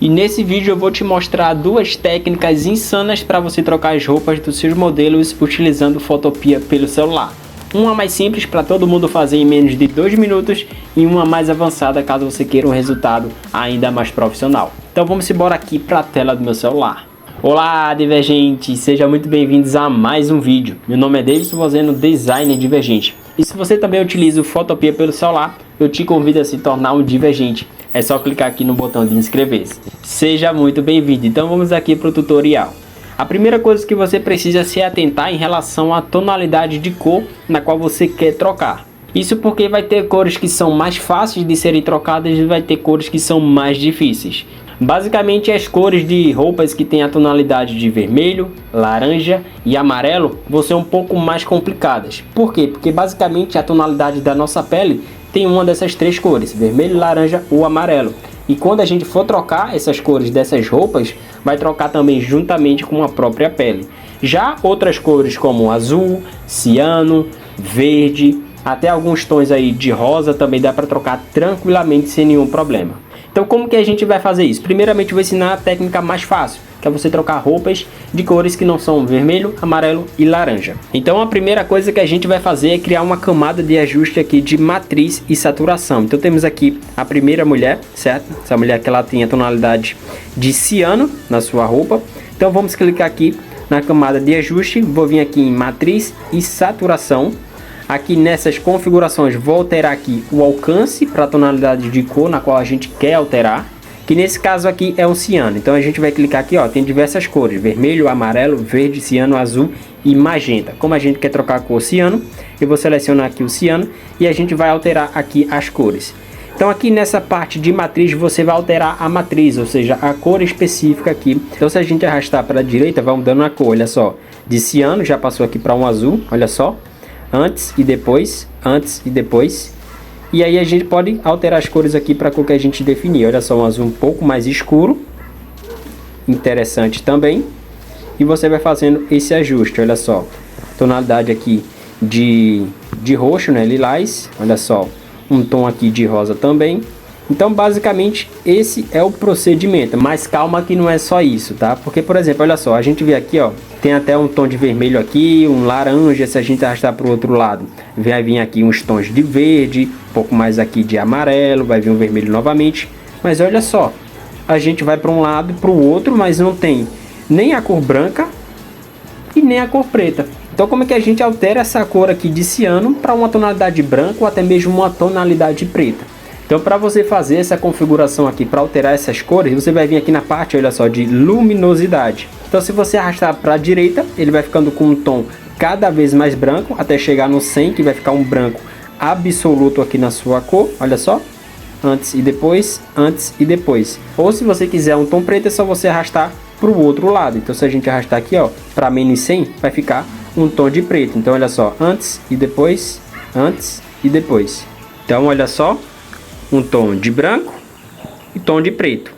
E nesse vídeo eu vou te mostrar duas técnicas insanas para você trocar as roupas dos seus modelos utilizando Photopea pelo celular. Uma mais simples para todo mundo fazer em menos de 2 minutos e uma mais avançada caso você queira um resultado ainda mais profissional. Então vamos embora aqui para a tela do meu celular. Olá, divergentes! Sejam muito bem-vindos a mais um vídeo. Meu nome é Davidson Vozeno, designer divergente. E se você também utiliza o Photopea pelo celular, eu te convido a se tornar um divergente. É só clicar aqui no botão de inscrever-se. Seja muito bem-vindo. Então vamos aqui para o tutorial. A primeira coisa que você precisa se atentar em relação à tonalidade de cor na qual você quer trocar. Isso porque vai ter cores que são mais fáceis de serem trocadas e vai ter cores que são mais difíceis. Basicamente, as cores de roupas que tem a tonalidade de vermelho, laranja e amarelo vão ser um pouco mais complicadas. Por quê? Porque basicamente a tonalidade da nossa pele tem uma dessas três cores, vermelho, laranja ou amarelo. E quando a gente for trocar essas cores dessas roupas, vai trocar também juntamente com a própria pele. Já outras cores como azul, ciano, verde, até alguns tons aí de rosa também dá para trocar tranquilamente sem nenhum problema. Então como que a gente vai fazer isso? Primeiramente eu vou ensinar a técnica mais fácil, que é você trocar roupas de cores que não são vermelho, amarelo e laranja. Então a primeira coisa que a gente vai fazer é criar uma camada de ajuste aqui de matriz e saturação. Então temos aqui a primeira mulher, certo? Essa mulher que ela tem a tonalidade de ciano na sua roupa. Então vamos clicar aqui na camada de ajuste, vou vir aqui em matriz e saturação. Aqui nessas configurações vou alterar aqui o alcance para a tonalidade de cor na qual a gente quer alterar, que nesse caso aqui é um ciano. Então a gente vai clicar aqui, ó, tem diversas cores, vermelho, amarelo, verde, ciano, azul e magenta. Como a gente quer trocar a cor ciano, eu vou selecionar aqui o ciano e a gente vai alterar aqui as cores. Então aqui nessa parte de matriz você vai alterar a matriz, ou seja, a cor específica aqui. Então se a gente arrastar para a direita, vai mudando a cor, olha só, de ciano já passou aqui para um azul, olha só. Antes e depois, antes e depois. E aí a gente pode alterar as cores aqui para a cor que a gente definir. Olha só, um azul um pouco mais escuro. Interessante também. E você vai fazendo esse ajuste, olha só. Tonalidade aqui de roxo, né, lilás. Olha só, um tom aqui de rosa também. Então basicamente esse é o procedimento, mas calma que não é só isso, tá? Porque por exemplo, olha só, a gente vê aqui, ó, tem até um tom de vermelho aqui, um laranja, se a gente arrastar para o outro lado, vai vir aqui uns tons de verde, um pouco mais aqui de amarelo, vai vir um vermelho novamente. Mas olha só, a gente vai para um lado, para o outro, mas não tem nem a cor branca e nem a cor preta. Então como é que a gente altera essa cor aqui de ciano para uma tonalidade branca ou até mesmo uma tonalidade preta? Então para você fazer essa configuração aqui, para alterar essas cores, você vai vir aqui na parte, olha só, de luminosidade. Então se você arrastar para a direita, ele vai ficando com um tom cada vez mais branco, até chegar no 100, que vai ficar um branco absoluto aqui na sua cor, olha só. Antes e depois, antes e depois. Ou se você quiser um tom preto, é só você arrastar para o outro lado. Então se a gente arrastar aqui, ó, para menos 100, vai ficar um tom de preto. Então olha só, antes e depois, antes e depois. Então olha só, um tom de branco e tom de preto,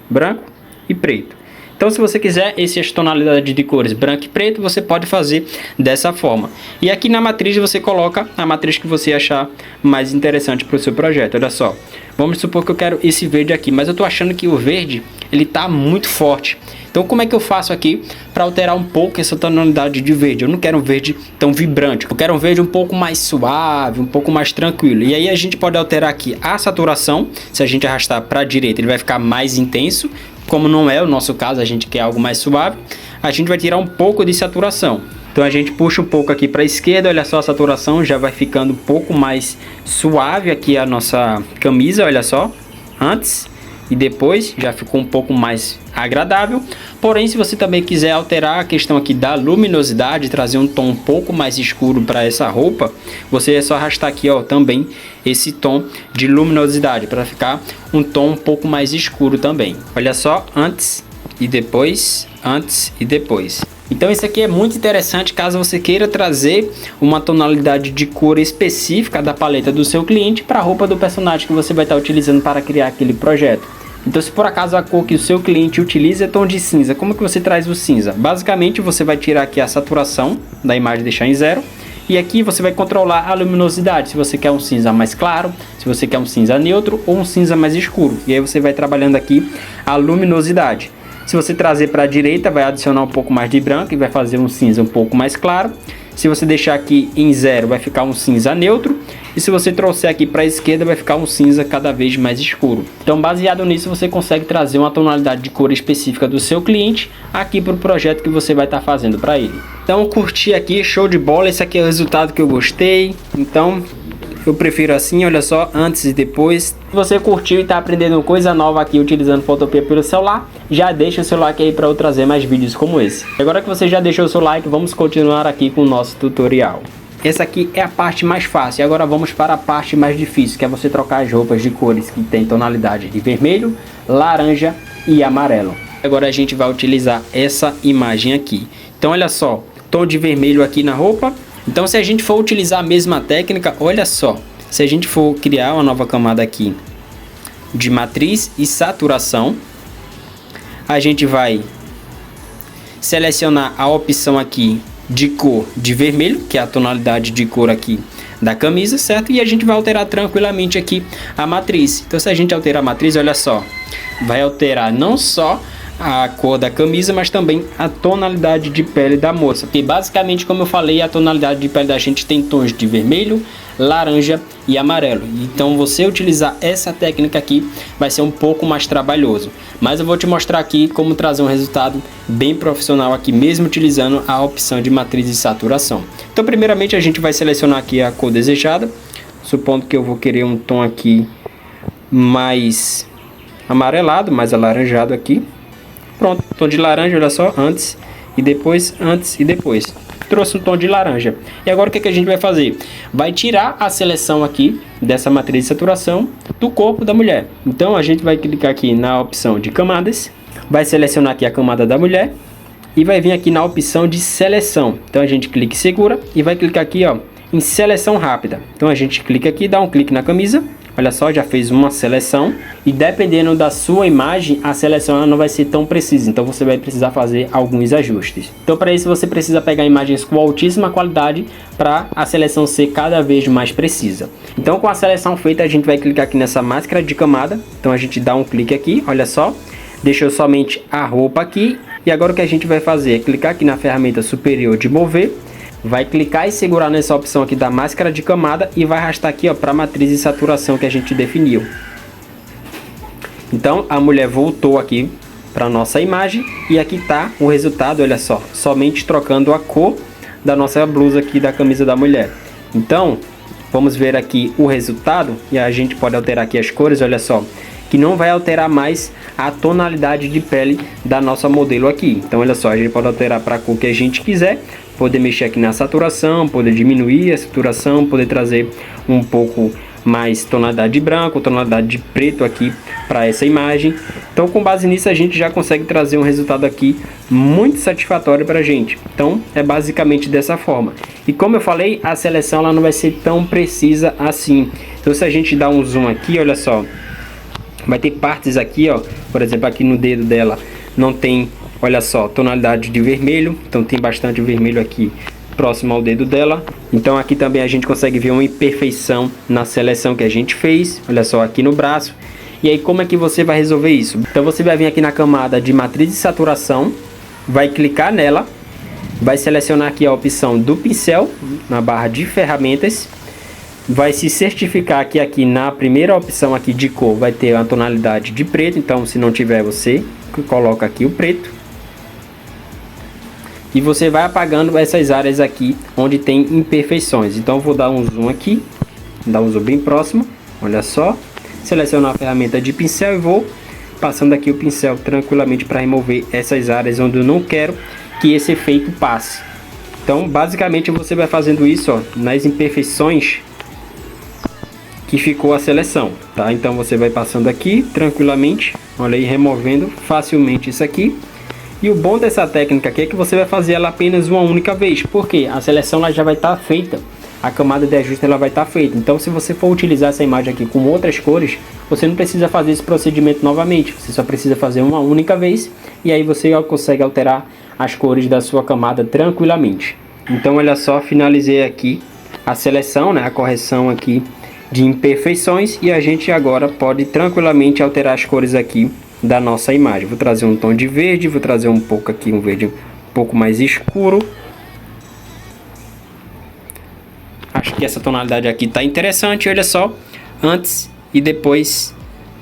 branco e preto. Então se você quiser essas tonalidades de cores branco e preto, você pode fazer dessa forma. E aqui na matriz você coloca a matriz que você achar mais interessante para o seu projeto. Olha só, vamos supor que eu quero esse verde aqui, mas eu tô achando que o verde ele tá muito forte. Então como é que eu faço aqui para alterar um pouco essa tonalidade de verde? Eu não quero um verde tão vibrante, eu quero um verde um pouco mais suave, um pouco mais tranquilo. E aí a gente pode alterar aqui a saturação. Se a gente arrastar para a direita, ele vai ficar mais intenso. Como não é o nosso caso, a gente quer algo mais suave, a gente vai tirar um pouco de saturação. Então a gente puxa um pouco aqui para a esquerda, olha só, a saturação já vai ficando um pouco mais suave aqui a nossa camisa, olha só. Antes e depois já ficou um pouco mais agradável. Porém, se você também quiser alterar a questão aqui da luminosidade, trazer um tom um pouco mais escuro para essa roupa, você é só arrastar aqui, ó, também esse tom de luminosidade para ficar um tom um pouco mais escuro também. Olha só, antes e depois, antes e depois. Então isso aqui é muito interessante caso você queira trazer uma tonalidade de cor específica da paleta do seu cliente para a roupa do personagem que você vai estar utilizando para criar aquele projeto. Então se por acaso a cor que o seu cliente utiliza é tom de cinza, como que você traz o cinza? Basicamente você vai tirar aqui a saturação da imagem e deixar em 0. E aqui você vai controlar a luminosidade, se você quer um cinza mais claro, se você quer um cinza neutro ou um cinza mais escuro. E aí você vai trabalhando aqui a luminosidade. Se você trazer para a direita, vai adicionar um pouco mais de branco e vai fazer um cinza um pouco mais claro. Se você deixar aqui em 0, vai ficar um cinza neutro. E se você trouxer aqui para a esquerda, vai ficar um cinza cada vez mais escuro. Então, baseado nisso, você consegue trazer uma tonalidade de cor específica do seu cliente aqui para o projeto que você vai estar fazendo para ele. Então, curti aqui, show de bola. Esse aqui é o resultado que eu gostei. Então, eu prefiro assim, olha só, antes e depois. Se você curtiu e está aprendendo coisa nova aqui utilizando Photopea pelo celular, já deixa o seu like aí para eu trazer mais vídeos como esse. Agora que você já deixou o seu like, vamos continuar aqui com o nosso tutorial. Essa aqui é a parte mais fácil. Agora vamos para a parte mais difícil, que é você trocar as roupas de cores que tem tonalidade de vermelho, laranja e amarelo. Agora a gente vai utilizar essa imagem aqui. Então olha só, tom de vermelho aqui na roupa. Então se a gente for utilizar a mesma técnica, olha só, se a gente for criar uma nova camada aqui de matriz e saturação, a gente vai selecionar a opção aqui de cor de vermelho, que é a tonalidade de cor aqui da camisa, certo? E a gente vai alterar tranquilamente aqui a matriz. Então se a gente alterar a matriz, olha só, vai alterar não só a cor da camisa, mas também a tonalidade de pele da moça. Porque basicamente, como eu falei, a tonalidade de pele da gente tem tons de vermelho, laranja e amarelo. Então você utilizar essa técnica aqui vai ser um pouco mais trabalhoso. Mas eu vou te mostrar aqui como trazer um resultado bem profissional aqui, mesmo utilizando a opção de matriz e saturação. Então primeiramente a gente vai selecionar aqui a cor desejada. Supondo que eu vou querer um tom aqui mais amarelado, mais alaranjado aqui. Pronto, tom de laranja, olha só, antes e depois, antes e depois. Trouxe um tom de laranja. E agora o que a gente vai fazer? Vai tirar a seleção aqui dessa matriz de saturação do corpo da mulher. Então a gente vai clicar aqui na opção de camadas, vai selecionar aqui a camada da mulher e vai vir aqui na opção de seleção. Então a gente clica e segura e vai clicar aqui, ó, em seleção rápida. Então a gente clica aqui, dá um clique na camisa. Olha só, já fez uma seleção e dependendo da sua imagem, a seleção ela não vai ser tão precisa. Então você vai precisar fazer alguns ajustes. Então para isso você precisa pegar imagens com altíssima qualidade para a seleção ser cada vez mais precisa. Então com a seleção feita, a gente vai clicar aqui nessa máscara de camada. Então a gente dá um clique aqui, olha só. Deixou somente a roupa aqui. E agora o que a gente vai fazer é clicar aqui na ferramenta superior de mover. Vai clicar e segurar nessa opção aqui da máscara de camada e vai arrastar aqui, ó, para a matriz de saturação que a gente definiu. Então a mulher voltou aqui para nossa imagem e aqui tá o resultado, olha só, somente trocando a cor da nossa blusa aqui da camisa da mulher. Então vamos ver aqui o resultado e a gente pode alterar aqui as cores, olha só, que não vai alterar mais a tonalidade de pele da nossa modelo aqui. Então olha só, a gente pode alterar para a cor que a gente quiser, poder mexer aqui na saturação, poder diminuir a saturação, poder trazer um pouco mais tonalidade de branco, tonalidade de preto aqui para essa imagem. Então com base nisso a gente já consegue trazer um resultado aqui muito satisfatório para a gente. Então é basicamente dessa forma. E como eu falei, a seleção ela não vai ser tão precisa assim. Então se a gente dá um zoom aqui, olha só, vai ter partes aqui, ó, por exemplo aqui no dedo dela não tem, olha só, tonalidade de vermelho, então tem bastante vermelho aqui próximo ao dedo dela. Então aqui também a gente consegue ver uma imperfeição na seleção que a gente fez, olha só, aqui no braço. E aí como é que você vai resolver isso? Então você vai vir aqui na camada de matriz de saturação, vai clicar nela, vai selecionar aqui a opção do pincel, na barra de ferramentas, vai se certificar que aqui na primeira opção aqui de cor vai ter a tonalidade de preto, então se não tiver você coloca aqui o preto. E você vai apagando essas áreas aqui onde tem imperfeições. Então eu vou dar um zoom aqui, dar um zoom bem próximo, olha só. Selecionar a ferramenta de pincel e vou passando aqui o pincel tranquilamente para remover essas áreas onde eu não quero que esse efeito passe. Então basicamente você vai fazendo isso, ó, nas imperfeições que ficou a seleção, tá? Então você vai passando aqui tranquilamente, olha aí, removendo facilmente isso aqui. E o bom dessa técnica aqui é que você vai fazer ela apenas uma única vez, porque a seleção ela já vai estar feita, a camada de ajuste ela vai estar feita. Então se você for utilizar essa imagem aqui com outras cores, você não precisa fazer esse procedimento novamente, você só precisa fazer uma única vez e aí você consegue alterar as cores da sua camada tranquilamente. Então olha só, finalizei aqui a seleção, né, a correção aqui de imperfeições, e a gente agora pode tranquilamente alterar as cores aqui da nossa imagem. Vou trazer um tom de verde, vou trazer um pouco aqui, um verde um pouco mais escuro. Acho que essa tonalidade aqui tá interessante, olha só, antes e depois,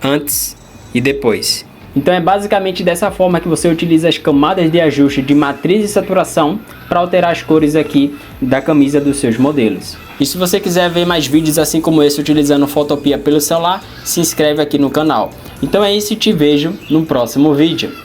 antes e depois. Então é basicamente dessa forma que você utiliza as camadas de ajuste de matriz e saturação para alterar as cores aqui da camisa dos seus modelos. E se você quiser ver mais vídeos assim como esse utilizando Photopea pelo celular, se inscreve aqui no canal. Então é isso e te vejo no próximo vídeo.